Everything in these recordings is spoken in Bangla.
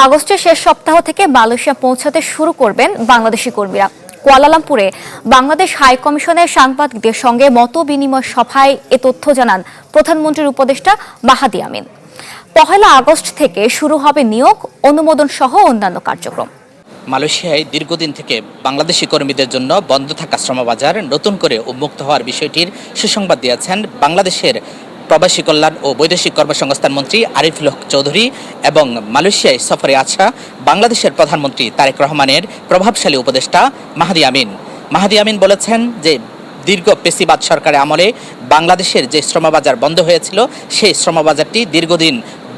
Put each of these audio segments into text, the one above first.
আগস্টের শেষ সপ্তাহ থেকে মালয়েশিয়া পৌঁছাতে শুরু করবেন বাংলাদেশি কর্মীরা। কুয়ালালামপুরে বাংলাদেশ হাই কমিশনের সাংবাদিকদের সঙ্গে মত বিনিময় সভায় এ তথ্য জানান প্রধানমন্ত্রীর উপদেষ্টা মাহাদি আমিন। ১ আগস্ট থেকে শুরু হবে নিয়োগ, অনুমোদন সহ অন্যান্য কার্যক্রম। মালয়েশিয়ায় দীর্ঘদিন থেকে বাংলাদেশি কর্মীদের জন্য বন্ধ থাকা শ্রমবাজার নতুন করে উন্মুক্ত হওয়ার বিষয়টির সুসংবাদ দিয়েছেন বাংলাদেশের প্রবাসী কল্যাণ ও বৈদেশিক কর্মসংস্থান মন্ত্রী আরিফুল হক চৌধুরী এবং মালয়েশিয়ায় সফরে আসা বাংলাদেশের প্রধানমন্ত্রী তারেক রহমানের প্রভাবশালী উপদেষ্টা মাহাদি আমিন। মাহাদি আমিন বলেছেন যে দীর্ঘ পেশিবাদ সরকারের আমলে বাংলাদেশের যে শ্রমবাজার বন্ধ হয়েছিল সেই শ্রমবাজারটি দীর্ঘদিন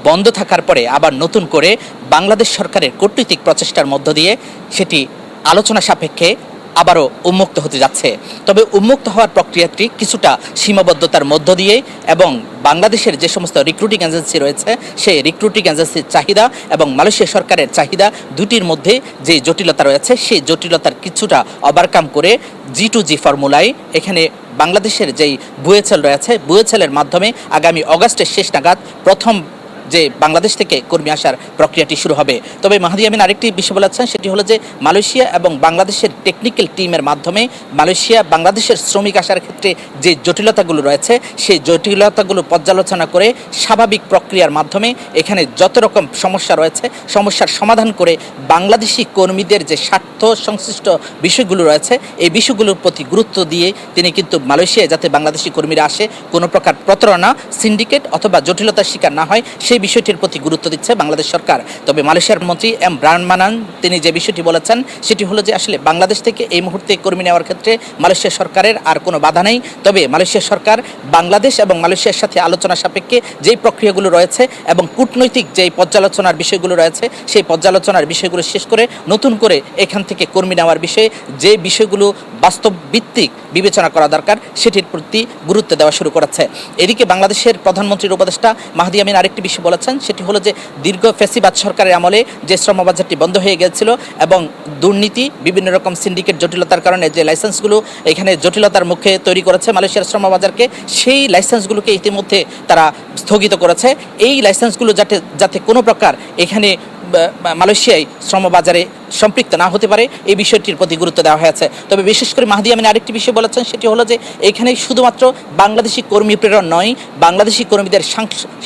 বন্ধ থাকার পরে আবার নতুন করে বাংলাদেশ সরকারের কূটনৈতিক প্রচেষ্টার মধ্য দিয়ে সেটি আলোচনা সাপেক্ষে আবারও উন্মুক্ত হতে যাচ্ছে। তবে উন্মুক্ত হওয়ার প্রক্রিয়াটি কিছুটা সীমাবদ্ধতার মধ্য দিয়ে এবং বাংলাদেশের যে সমস্ত রিক্রুটিং এজেন্সি রয়েছে সেই রিক্রুটিং এজেন্সির চাহিদা এবং মালয়েশিয়া সরকারের চাহিদা দুটির মধ্যে যে জটিলতা রয়েছে সেই জটিলতার কিছুটা ওভারকাম করে G2G ফর্মুলায় এখানে বাংলাদেশের যেই বুয়েছেল রয়েছে বুয়েছেলের মাধ্যমে আগামী অগাস্টের শেষ নাগাদ প্রথম যে বাংলাদেশ থেকে কর্মী আসার প্রক্রিয়াটি শুরু হবে। তবে মাহাদি আমিন আরেকটি বিষয় বলেছেন, সেটি হলো যে মালয়েশিয়া এবং বাংলাদেশের টেকনিক্যাল টিমের মাধ্যমে মালয়েশিয়া বাংলাদেশের শ্রমিক আসার ক্ষেত্রে যে জটিলতাগুলো রয়েছে সেই জটিলতাগুলো পর্যালোচনা করে স্বাভাবিক প্রক্রিয়ার মাধ্যমে এখানে যত রকম সমস্যা রয়েছে সমস্যার সমাধান করে বাংলাদেশি কর্মীদের যে স্বার্থ সংশ্লিষ্ট বিষয়গুলো রয়েছে এই বিষয়গুলোর প্রতি গুরুত্ব দিয়ে তিনি কিন্তু মালয়েশিয়ায় যাতে বাংলাদেশি কর্মীরা আসে কোনো প্রকার প্রতারণা, সিন্ডিকেট অথবা জটিলতার শিকার না হয় সেই বিষয়টির প্রতি গুরুত্ব দিচ্ছে বাংলাদেশ সরকার। তবে মালয়েশিয়ার মন্ত্রী এম ব্রাহ্মানান তিনি যে বিষয়টি বলেছেন সেটি হলো যে আসলে বাংলাদেশ থেকে এই মুহূর্তে কর্মী নেওয়ার ক্ষেত্রে মালয়েশিয়া সরকারের আর কোনো বাধা নেই। তবে মালয়েশিয়া সরকার বাংলাদেশ এবং মালয়েশিয়ার সাথে আলোচনা সাপেক্ষে যেই প্রক্রিয়াগুলো রয়েছে এবং কূটনৈতিক যেই পর্যালোচনার বিষয়গুলো রয়েছে সেই পর্যালোচনার বিষয়গুলো শেষ করে নতুন করে এখান থেকে কর্মী নেওয়ার বিষয়ে যে বিষয়গুলো বাস্তব ভিত্তিক বিবেচনা করা দরকার সেটির প্রতি গুরুত্ব দেওয়া শুরু করেছে। এদিকে বাংলাদেশের প্রধানমন্ত্রীর উপদেষ্টা মাহাদি আমিন আরেকটি বিষয় বলেছেন, সেটি হলো যে দীর্ঘ ফ্যাসিবাদ সরকারের আমলে যে শ্রমবাজারটি বন্ধ হয়ে গিয়েছিল এবং দুর্নীতি বিভিন্ন রকম সিন্ডিকেট জটিলতার কারণে যে লাইসেন্সগুলো এখানে জটিলতার মুখে তৈরি করেছে মালয়েশিয়ার শ্রমবাজারকে, সেই লাইসেন্সগুলোকে ইতিমধ্যে তারা স্থগিত করেছে। এই লাইসেন্সগুলো যাতে কোনো প্রকার এখানে মালয়েশিয়ায় শ্রমবাজারে সম্পৃক্ত না হতে পারে এই বিষয়টির প্রতি গুরুত্ব দেওয়া হয়েছে। তবে বিশেষ করে মাহাদি আমিন আরেকটি বিষয় বলেছেন, সেটি হলো যে এখানে শুধুমাত্র বাংলাদেশি কর্মী প্রেরণ নয়, বাংলাদেশি কর্মীদের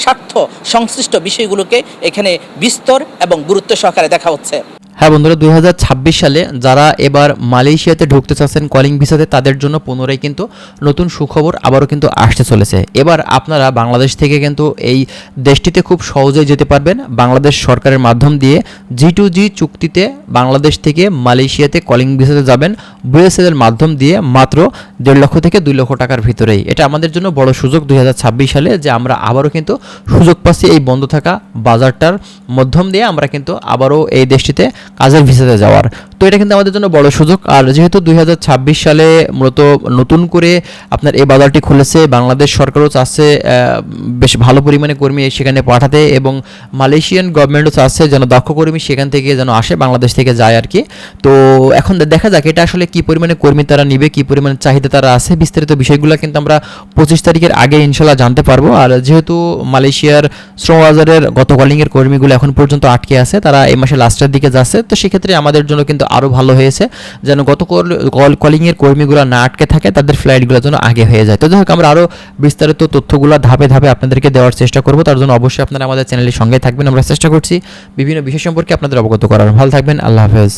স্বার্থ সংশ্লিষ্ট বিষয়গুলোকে এখানে বিস্তর এবং গুরুত্ব সহকারে দেখা হচ্ছে। হ্যাঁ বন্ধুরা, 2026 সালে যারা এবার মালয়েশিয়াতে ঢুকতে চাচ্ছেন কলিং ভিসাতে তাদের জন্য পুনরায় কিন্তু নতুন সুখবর আবারও কিন্তু আসতে চলেছে। এবার আপনারা বাংলাদেশ থেকে কিন্তু এই দেশটিতে খুব সহজেই যেতে পারবেন। বাংলাদেশ সরকারের মাধ্যম দিয়ে G2G চুক্তিতে বাংলাদেশ থেকে মালয়েশিয়াতে কলিং ভিসাতে যাবেন বুয়েসেলের মাধ্যম দিয়ে মাত্র 1.5 লক্ষ থেকে 2 লক্ষ টাকার ভিতরেই। এটা আমাদের জন্য বড় সুযোগ 2026 সালে যে আমরা আবারও কিন্তু সুযোগ পাচ্ছি এই বন্ধ থাকা বাজারটার মাধ্যম দিয়ে আমরা কিন্তু আবারও এই দেশটিতে কাজের ভিসাতে যাওয়ার। তো এটা কিন্তু আমাদের জন্য বড় সুযোগ। আর যেহেতু 2026 সালে মূলত নতুন করে আপনার এই বাজারটি খুলেছে, বাংলাদেশ সরকারও চাচ্ছে বেশ ভালো পরিমাণে কর্মী সেখানে পাঠাতে এবং মালয়েশিয়ান গভর্নমেন্টও চাচ্ছে যেন দক্ষ কর্মী সেখান থেকে যেন আসে, বাংলাদেশ থেকে যায় আর কি। তো এখন দেখা যাক এটা আসলে কী পরিমাণে কর্মী তারা নিবে, কী পরিমাণে চাহিদা তারা আছে, বিস্তারিত বিষয়গুলো কিন্তু আমরা 25 তারিখের আগে ইনশাল্লাহ জানতে পারবো। আর যেহেতু মালয়েশিয়ার শ্রমবাজারের গত কলিংয়ের কর্মীগুলো এখন পর্যন্ত আটকে আছে, তারা এই মাসে লাস্টের দিকে যাচ্ছে, তো সেক্ষেত্রে আমাদের জন্য কিন্তু আরও ভালো হয়েছে যেন গত কলিংয়ের কর্মীগুলো না আটকে থাকে, তাদের ফ্লাইটগুলো যেন আগে হয়ে যায়। তো যাই হোক আমরা আরও বিস্তারিত তথ্যগুলো ধাপে ধাপে আপনাদেরকে দেওয়ার চেষ্টা করব। তার জন্য অবশ্যই আপনারা আমাদের চ্যানেলের সঙ্গে থাকবেন। আমরা চেষ্টা করছি বিভিন্ন বিষয় সম্পর্কে আপনাদের অবগত করার। ভালো থাকবেন, আল্লাহ হাফেজ।